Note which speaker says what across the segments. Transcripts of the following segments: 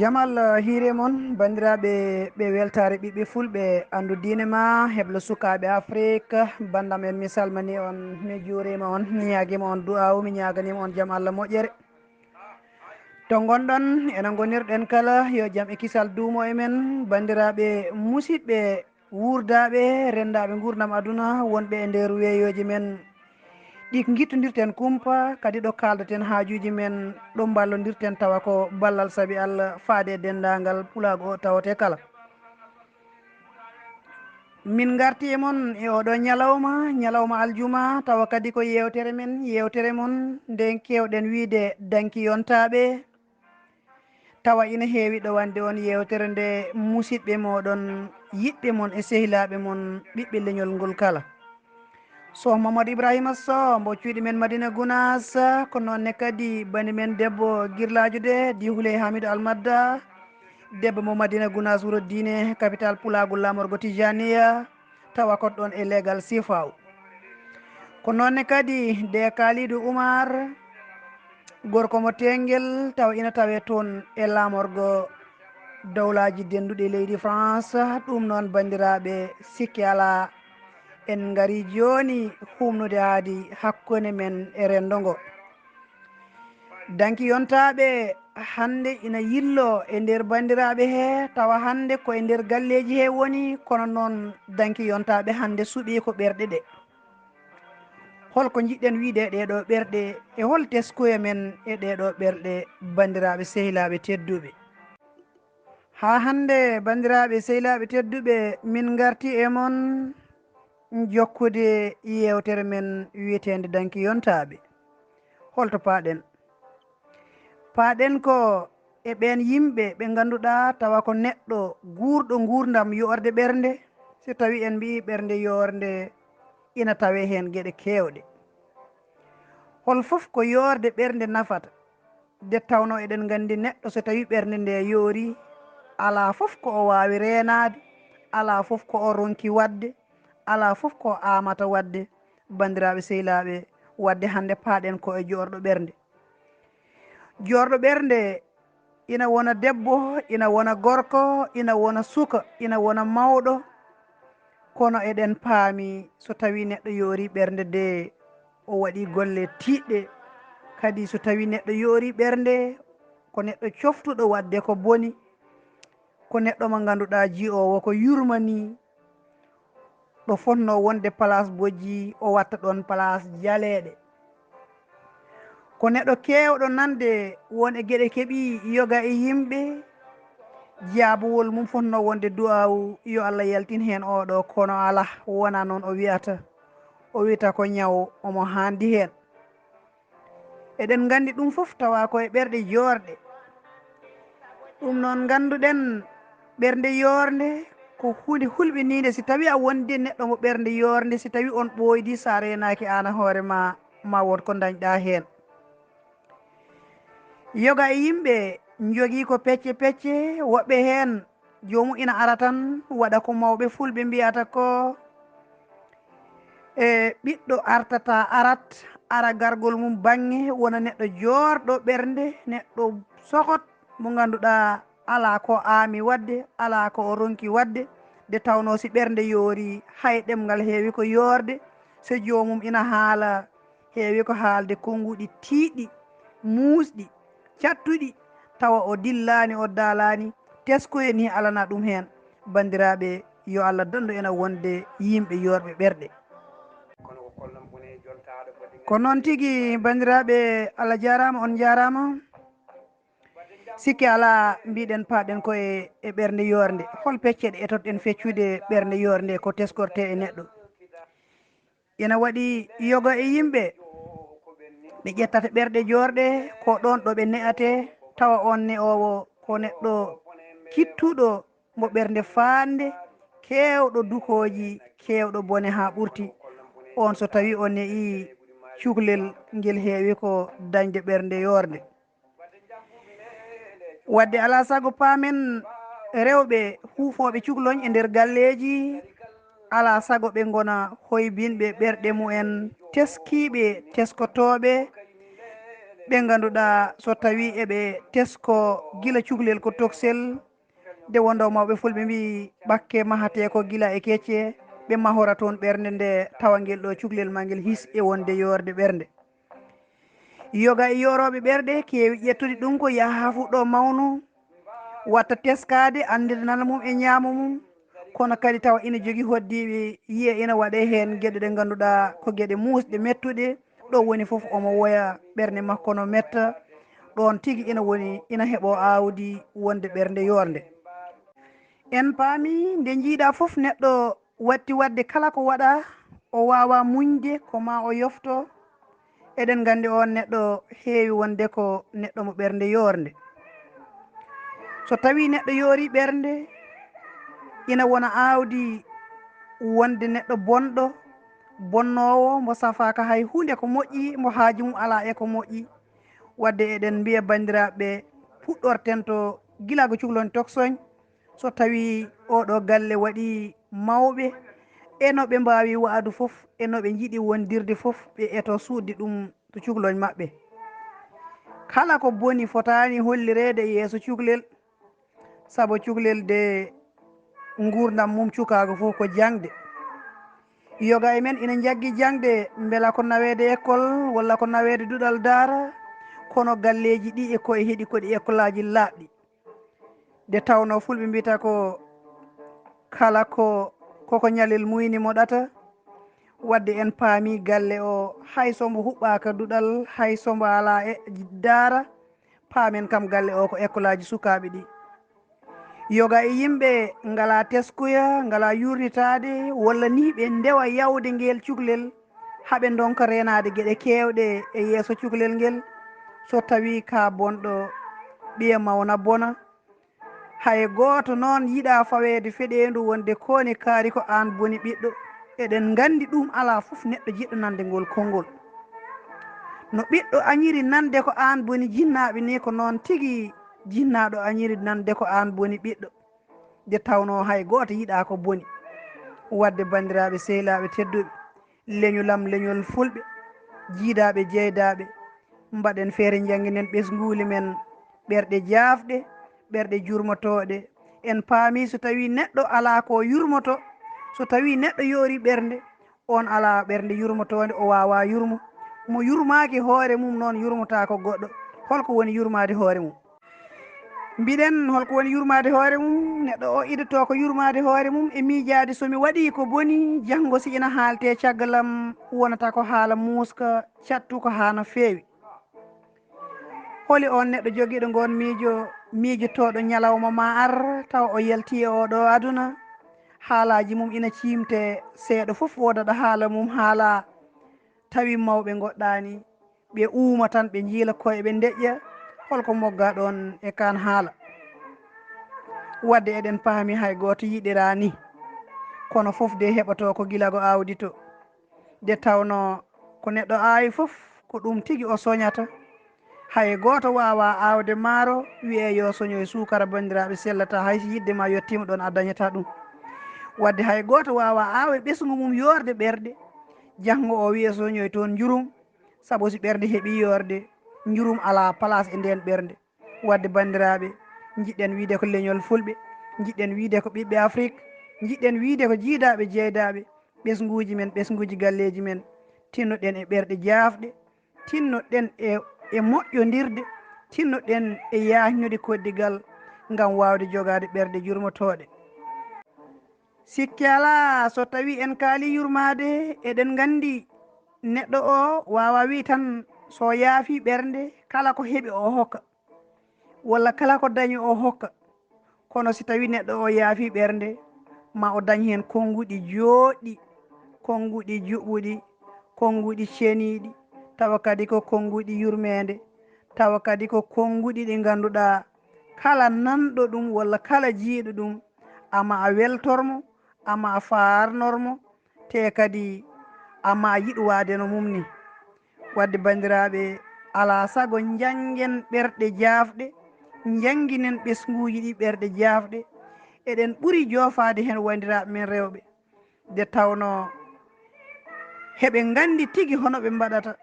Speaker 1: jamal hiire mon bandiraɓe ɓe weltare ɓiɓɓe fulɓe andu diine ma heblo sukaɓe afrique bandam en mi salmani on mi juurima on mi ñaguima on du'awu mi ñaganima on jaam Allah moƴƴere to gonɗon ena gonirɗen kala yo jaam e kisal duumo e men bandiraɓe musidɓe wurdaɓe rendaɓe gurdam aduna wonɓe e nder weeyoji men ɗi guittodirten kumpa kadi ɗo kaldaten haajuji men ɗo ballodirten tawa ko ballal saabi Allah faade dendagal pulago o tawate kala min garti e moon e oɗo ñalawma aljuma tawa kadi ko yewtere men yewtere moon nden kewɗen wiide danki yontaɓe tawa ina heewi ɗo wande on yewtere nde musidɓe moɗon yiɗɓe moon e sehilaɓe moon ɓiɓɓe leñol ngol kala so Mammadu Ibraahiima Sow mbo cuuɗi men Madina Gounass ko noonne kadi bani men debbo guirlajude di Houleye Hamidou Almadda debbo mo Madina Gounass wuuro diine capital Pulagol lamorgo Tijaniya tawa kon ɗon e leegal Sifaw ko noonne kadi de Kalidou Oumar gorko mo Tenguel tawa ina tawe toon e lamorgo dawlaji denduɗe leydi France ɗum noon bandiraɓe sikki ala en gari joni humnude haadi hakkunde men e rendo ngo danki yontaɓe hande ina yillo e nder bandiraɓe he tawa hande ko e nder galleji he woni kono noon danki yontaɓe hande suuɓi ko ɓerɗe ɗe holko jiɗɗen wiide ɗeɗo ɓerɗe e hol teskoye men e ɗeɗo ɓerɗe bandiraɓe sehilaɓe tedduɓe ha hande bandiraɓe sehilaɓe tedduɓe min garti e moon jokkude yewtere men wiyetede danki yontaɓe holto paaɗen ko e ɓen yimɓe ɓe ganduɗa tawa ko neɗɗo guurɗo gurdam yorde ɓernde so tawi en mbi ɓernde yorde ina tawe hen gueɗe kewɗe hol foof ko yorde ɓernde nafata nde tawno eɗen gandi neɗɗo so tawi ɓernde nde yoori ala foof ko o wawi renade ala foof ko o ronki wadde ala foof ko amata wadde bandiraɓe sehilaɓe wadde hande paaɗen ko e jorɗo ɓernde ina wona debbo ina wona gorko ina wona suka ina wona mawɗo kono eɗen paami so tawi neɗɗo yoori ɓernde nde o waɗi golle tiɗɗe kadi so tawi neɗɗo yoori ɓernde ko neɗɗo coftuɗo wadde ko boni ko neɗɗo mo ganduɗa jiyowo ko yurmani ɗo fonno wonde place bojji o watta ɗon place jaleɗe ko neɗɗo kewɗo nande won e gueɗe keeɓi yoga e yimɓe jaabowol mum fonno wonde du'awu yo Allah yaltin hen oɗo kono ala wona noon o wiyata ko ñaw omo handi hen eɗen gandi ɗum foof tawa koye ɓerɗe jorɗe ɗum noon ganduɗen ɓernde yorde ko hunde hulɓinide si tawi a wondi neɗɗo mo ɓernde yorde si tawi on ɓoydi sa renaki an hoore ma won ko dañɗa hen yoga e yimɓe jogui ko pecce woɓɓe hen jomum ina ara tan waɗa ko mawɓe fulɓe mbiyata ko e ɓiɗɗo artata ara gargol mum banggue wona neɗɗo jorɗo ɓernde neɗɗo sokot mo ganduɗa ala ko aami wadde ala ko o ronki wadde nde tawno si ɓernde yoori hay ɗemgal heewi ko yorde so jomum ina haala heewi ko haalde konnguɗi tiiɗɗi muusɗi cattuɗi tawa o dillani o daalani teskoye ni alana ɗum hen bandiraɓe yo Allah dandu ena wonde yimɓe yorɓe ɓerɗe ko noon tigui bandiraɓe Allah jarama on jarama sikki ala mbiɗen paaɗen koye e ɓernde yorde hol pecce ɗe etotoɗen feccude ɓernde yorde ko teskorte e neɗɗo ina waɗi yoga e yimɓe ɓe ƴettata ɓerɗe jorɗe ko ɗon ɗo ɓe ne'ate tawa on ne'owo ko neɗɗo kittuɗo mo ɓernde fande kewɗo dukoji kewɗo bone ha ɓurti on so tawi o ne'i cukalel ngel heewi ko dañde ɓernde yorde wadde ala saago paamen rewɓe huufoɓe cukloñ e nder galleji ala saago ɓe gona hoybinɓe ɓerɗe mumen teskiɓe teskotoɓe ɓe ganduɗa so tawi eɓe tesko gila cukalel ko toksel nde wondo mawɓe fulɓe mbi ɓakke mahate ko gila e kecce ɓe mahora toon ɓernde nde tawa ngel ɗo cukalel ma ngel his e wonde yorde ɓernde yoga e yoroɓe ɓerɗe kewi ƴettude ɗum ko yaha fuɗɗo mawnu watta teskade andirnal mum e ñaamo mum kono kadi tawa ina jogui hoddiɓe yiya ina waɗe hen gueɗe ɗe ganduɗa ko gueɗe musɗe mettuɗe ɗo woni foof omo woya ɓernde makko no metta ɗon tigui ina woni ina heeɓo awdi wonde ɓernde yorde en paami nde jiiɗa foof neɗɗo watti wadde kala ko waɗa o wawa muñde ko ma o yofto eɗen gandi on neɗɗo heewi wonde ko neɗɗo mo ɓernde yorde so tawi neɗɗo yoori ɓernde ina wona awdi wonde neɗɗo bonɗo bonnowo mo safaka hay hunde ko moƴƴi mo haaju mum ala e ko moƴƴi wadde eɗen mbiya bandiraɓe puɗɗorten to gilago cukalon toksoñ so tawi oɗo galle waɗi mawɓe enoɓe mbawi waadu foof enoɓe jiiɗi wondirde foof ɓe eto suudde ɗum to cukaloñ maɓɓe kala ko boni fotani hollirede e yeeso cukalel saabu cukalel de gurdam mum cukago fof ko jangde yoga e men ina jaggui jangde beela ko nawede école walla ko nawede duɗal daara kono galleji ɗi e koye heeɗi koɗi école aji laaɓɗi nde tawno fulɓe mbiyata ko kala koko ñalel muyni moɗata wadde en paami galle o hay sombo huɓɓaka duɗal hay sombo ala e daara paamen kam galle o ko école aji sukaɓe ɗi yoga e yimɓe ngala teskuya ngala yurnitade walla ni ɓe ndewa yawde ngel cukalel haaɓe donka renade gueɗe kewɗe e yeeso cukalel ngel so tawi ka bonɗo ɓiya mawna bona hay goto noon yiiɗa fawede feɗendu wonde koni kaari ko an boni ɓiɗɗo eɗen gandi ɗum ala foof neɗɗo jiɗɗo nande ngol konngol no ɓiɗɗo añiri nande ko an boni jinnaɓe ni ko noon tigui jinnaɗo añiri nande ko an boni ɓiɗɗo nde tawno hay goto yiiɗa ko boni wadde bandiraɓe sehilaɓe tedduɓe leñolam leñol fulɓe jiidaɓe jeydaɓe mbaɗen feere jangguinen ɓesguli men ɓerɗe jafɗe ɓerɗe jurmotoɗe en paami so tawi neɗɗo ala ko yurmoto so tawi neɗɗo yoori ɓernde on ala ɓernde yurmotode o wawa yurmo mo yurmaki hoore mum noon yurmota ko goɗɗo holko woni yurmade hoore mum mbiɗen holko woni yurmade hoore mum neɗɗo o idoto ko yurmade hoore mum e miijade somi waɗi ko boni janggo si ina haalte caggalam wonata ko haala muska cattu ko ha no feewi holi on neɗɗo joguiɗo gon miijotoɗo ñalawma ma ar taw o yalti e oɗo aduna haalaji mum ina cimte seeɗa foof wodaɗo haala mum haala tawi mawɓe goɗɗani ɓe uuma tan ɓe jiila koye ɓe deƴƴa holko mogga ɗon e kan haala wadde eɗen paami hay goto yiɗira ni kono foof de heɓato ko gilago awdi to nde tawno ko neɗɗo awi foof ko ɗum tigui o soñata hay goto wawa awde maaro wiye yo soñoye sukara bandiraɓe sellata hayso yiddema yettima ɗon a dañata ɗum wadde hay goto wawa awe ɓesgu mum yorde ɓerɗe janggo o wiya soñoye toon jurum saabu si ɓernde heeɓi yorde jurum ala place e nden ɓernde wadde bandiraɓe jiɗɗen wiide ko leñol fulɓe jiɗɗen wiide ko ɓiɓɓe Afrique jiɗɗen wiide ko jiidaɓe jeydaɓe ɓesguji men ɓesguji galleji men tinnoɗen e ɓerɗe jafɗe tinnoɗen e moƴƴodirde tinnoɗen e yahnude koddigal gam wawde jogade ɓerɗe jurmotoɗe sikki ala so tawi en kaali yurmade eɗen gandi neɗɗo o wawa wi tan so yaafi ɓernde kala ko heeɓi o hokka walla kala ko dañi o hokka kono si tawi neɗɗo o yaafi ɓernde ma o dañ hen konnguɗi jooɗɗi konnguɗi juɓɓuɗi konnguɗi ceniɗi tawa kadi ko konnguɗi yurmede tawa kadi ko konnguɗi ɗi ganduɗa kala nanɗo ɗum walla kala jiiɗo ɗum ama a weltormo ama a farnormo te kadi ama yiɗ wadeno mum ni wadde bandiraɓe ala saago janguen ɓerɗe jafɗe jangguinen ɓesguji ɗi ɓerɗe jafɗe eɗen ɓuuri jofade hen wandiraɓe men rewɓe nde tawno heɓe gandi tigui hono ɓe mbaɗata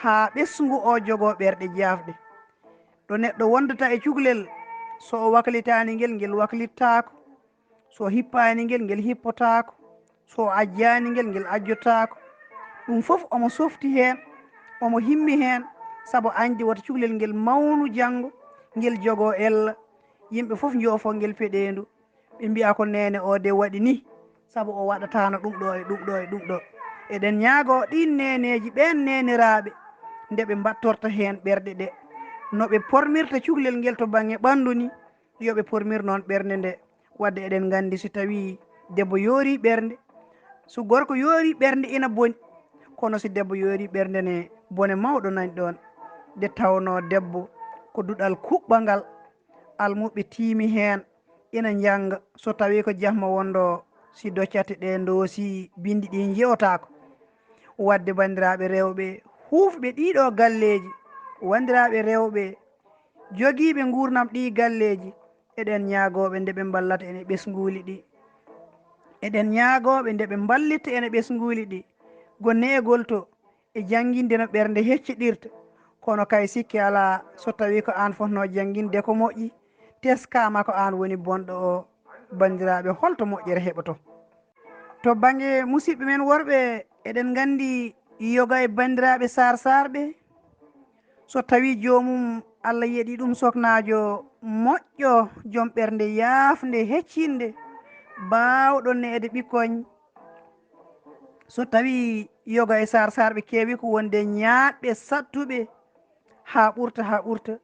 Speaker 1: ha ɓesgu o jogo ɓerɗe jafɗe. ɗo neɗɗo wondata e cukalel so o waklitani ngel ngel waklittako, so hippani ngel ngel hippotako, so ajjani ngel ngel ajjotako. ɗum foof omo softi hen, omo himmi hen, saabu andi woto cukalel ngel mawnu janggo ngel jogo ella. yimɓe foof joofo ngel peɗendu, ɓe mbiya ko nene o de waɗi ni, saabu o waɗatano ɗum ɗo e ɗum ɗo e ɗum ɗo. eɗen ñaago ɗin neneji ɓen neniraɓe nde ɓe mbattorta hen ɓerɗe ɗe, noɓe pormirta cukalel ngel to banggue ɓandu ni, yoɓe pormir noon ɓernde nde. wadde eɗen gandi so tawi debbo yoori ɓernde, so gorko yoori ɓernde ina boni, kono so debbo yoori ɓernde ne bone mawɗo nani ɗon. nde tawno debbo ko duɗal kuɓɓa ngal, almuɓe tiimi hen ina jangga, so tawi ko jahma wondo si doccate ɗe doosi bindi ɗi jewtako. wadde bandiraɓe rewɓe hufɓe ɗiɗo galleji, wandiraɓe rewɓe jogiiɓe gurnam ɗi galleji, eɗen ñaagoɓe nde ɓe ballata ene ɓesguli ɗi, eɗen ñaagoɓe nde ɓe ballitta ene ɓesguli ɗi, gonne e gol to e jangguinde no ɓernde hecciɗirta. kono kay sikki ala, so tawi ko an fotno jangguinde ko moƴƴi, teskama ko an woni bonɗo o, bandiraɓe holto moƴƴere heɓoto. to banggue musidɓe men worɓe, eɗen gandi yoga e bandiraɓe sarsarɓe, so tawi jomum Allah yeeɗi ɗum soknajo moƴƴo, joom ɓernde yaafde heccinde, bawɗo neede ɓikkoñ, so tawi yoga e sarsarɓe keewi ko wonde ñaaɗɓe sattuɓe ha ɓurta,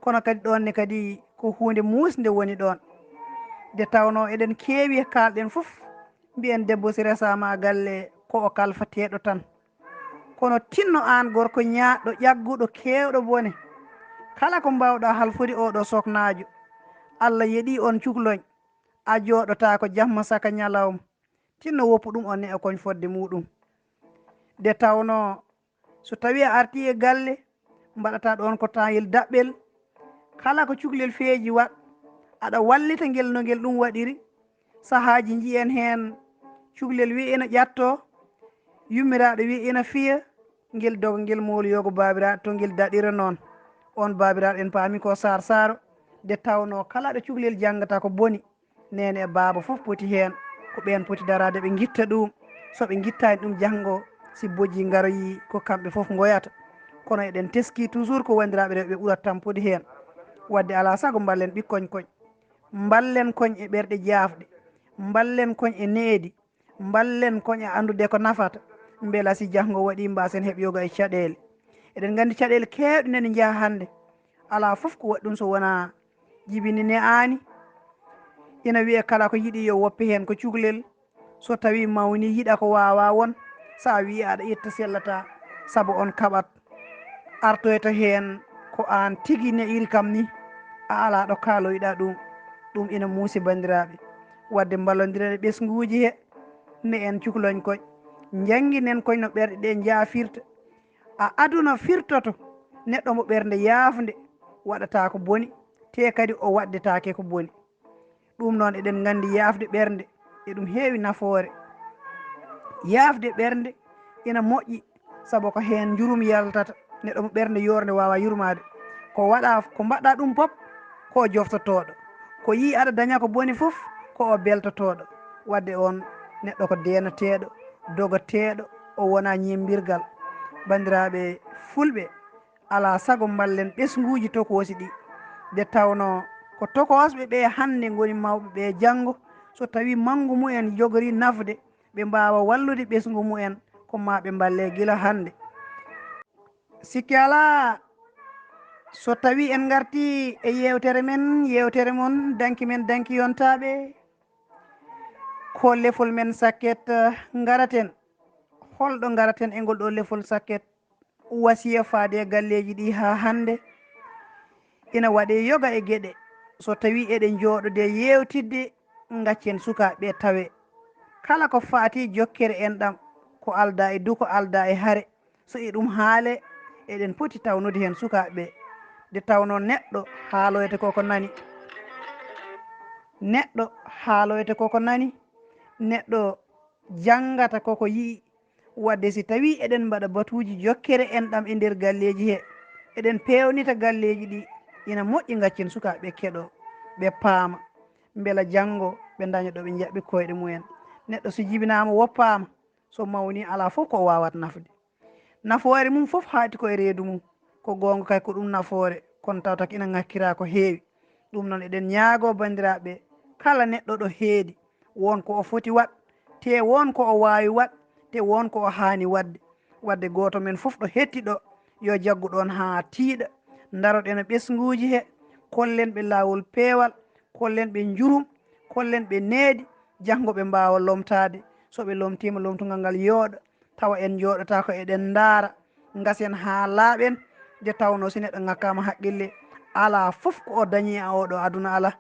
Speaker 1: kono kadi ɗonne kadi ko hunde musde woni ɗon. nde tawno eɗen keewi kalɗen foof mbiyen debbo si resama galle ko o kalfateɗo tan, kono tinno an gorko ñaaɗɗo ƴagguɗo kewɗo bone, kala ko mbawɗa halfude oɗo soknajo, Allah yeeɗi on cukloñ, a jooɗota ko jamma saka ñalawma, tinno woppu ɗum on ne e koñ fodde muɗum. nde tawno so tawi a arti e galle mbaɗata ɗon ko tayil daɓɓel, kala ko cukalel feeji wat, aɗa wallita ngel no ngel ɗum waɗiri. sahaji jiyen hen cukalel wi ina ƴatto, yummiraɗo wi ina fiya, ngel doga ngel moolu yogo babiraɗo to ngel daɗira noon. on babiraɗo en paami ko sarsaro, nde tawno kala ɗo cukalel janggata ko boni, nene e baaba foof poti hen, ko ɓen poti darade ɓe guitta ɗum. soɓe guittani ɗum janggo si bojji garoyi ko kamɓe foof goyata. kono eɗen teski toujours ko wandiraɓe rewɓe ɓuurat tampude hen. wadde ala saago ballen ɓikkoñ koñ, ballen koñ e ɓerɗe jafɗe, ballen koñ e needi, ballen koñ e andude ko nafata, beela si janggo waɗi mbasen heeɓ yoga e caɗele. eɗen gandi caɗele kewɗe nene jaaha hande, ala foof ko waɗi ɗum so wona jibini ne ani. ina wiye kala ko yiiɗi yo woppi hen ko cukalel, so tawi mawni yiiɗa ko wawa won, sa wi aɗa itta sellata, saabu on kaɓat artoyta hen ko an tigui ne iri kam ni, a ala ɗo kaloyɗa ɗum. ɗum ina muusi bandiraɓe. wadde ballodiren e ɓesguji he, ne en cukloñ koñ, jangguinen koñ no ɓerɗe ɗe jaafirta. a aduna firtoto neɗɗo mo ɓernde yaafde waɗata ko boni, te kadi o waddetake ko boni. ɗum noon eɗen gandi yaafde ɓernde e ɗum heewi nafoore. yaafde ɓernde ina moƴƴi, saabu ko hen jurum yaltata. neɗɗo mo ɓernde yorde wawa yurmade, ko waɗa ko mbaɗɗa ɗum pop ko joftotoɗo, ko yi aɗa daña ko boni foof ko o beltotoɗo. wadde on neɗɗo ko denateɗo, dogoteɗo, o wona ñimbirgal. bandiraɓe fulɓe, ala saago ballen ɓesguji tokosi ɗi, nde tawno ko tokosɓe ɓe hande goni mawɓe ɓe janggo. so tawi manggu mumen jogori nafde, ɓe mbawa wallude ɓesgu mumen, ko ma ɓe balle guila hande. sikki ala, so tawi en garti e yewtere men, yewtere moon danki men danki yontaɓe, ko lefol men sakket garaten. holɗo garaten e ngol ɗo lefol sakket, wasiya faade e galleji ɗi ha hande ina waɗe yoga e gueɗe. so tawi eɗen jooɗode yewtidde, gaccen sukaɓe tawe kala ko faati jokkere enɗam, ko alda e duko alda e haare, so e ɗum haale eɗen poti tawnude hen sukaɓeɓe. nde tawno neɗɗo haaloyta koko nani, neɗɗo haaloyta koko nani, neɗɗo janggata koko yii, wadde si tawi eɗen mbaɗa batuji jokkere en ɗam e nder galleji he eɗen pewnita galleji ɗi ina moƴƴi gaccen sukaɓe keɗo ɓe paama beela janggo ɓe daña ɗo ɓe jaɓɓi koyɗe mumen. Neɗɗo so jibinama woppama so mawni ala foof ko wawat nafde. Nafoore mum foof haati koye reedu mum ko gonga kay ko ɗum nafoore kono tawta ina ngakkira ko heewi. Ɗum noon eɗen ñaago bandiraɓe kala neɗɗo ɗo heedi wonko o foti waɗ te wonko o wawi waɗ te wonko o haani wadde. Wadde goto men foof ɗo hettiɗo yo jaggu ɗon ha tiiɗa daroɗen e ɓesguji he kollen ɓe lawol peewal kollen ɓe jurum kollen ɓe needi janggo ɓe mbawa lomtade. Soɓe lomtima lomtugal ngal yooɗa tawa en jooɗota ko eɗen daara gasen ha laaɓen nde tawno si neɗɗo ngakkama haqqille ala foof ko o dañi a oɗo aduna ala.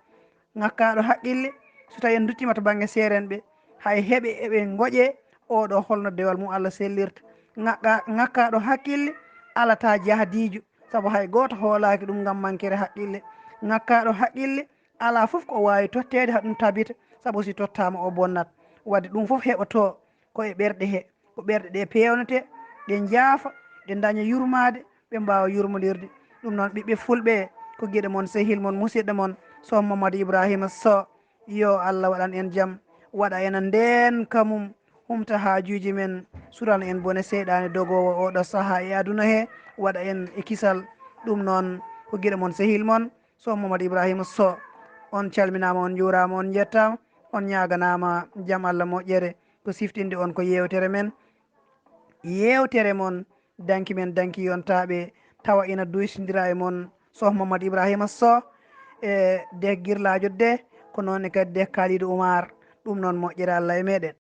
Speaker 1: Ngakkaɗo haqqille so tawi en duttima to banggue seeren ɓe hay heeɓe eɓe gooƴe oɗo holno dewal mum Allah sellirta. Ngakkaɗo haqqille alata jahdijo saabu hay goto hoolaki ɗum gam mankere haqqille. Ngakkaɗo haqqille ala foof ko wawi tottede haɗum tabita saabu si tottama o bonnat. Wadde ɗum foof heɓoto koye ɓerɗe he ko ɓerɗe ɗe pewnete ɗe jaafa ɗe daña yurmade ɓe mbawa yurmodirde. Ɗum noon ɓiɓɓe fulɓe ko guiɗo moon sehil moon musidɗo moon Sow Mamadou Ibrahima Sow yo Allah waɗan en jaam waɗa ena ndenka mum humta hajuji men surana en bone seyɗade dogowo oɗo saaha e aduna he waɗa en e kisal. Ɗum noon ko guiɗo moon sehil moon Sow Mamadou Ibrahima Sow on calminama on juurama on jettama on ñaganama jaam Allah moƴƴere ko siftinde on ko yewtere men yewtere moon danki men danki yontaɓe tawa ina duysodira e moon Sow Mamadou Ibrahima Sow e de guirlajo de ko noonne kadi de Kalidou Oumar. Ɗum noon moƴƴere Allah e meɗen.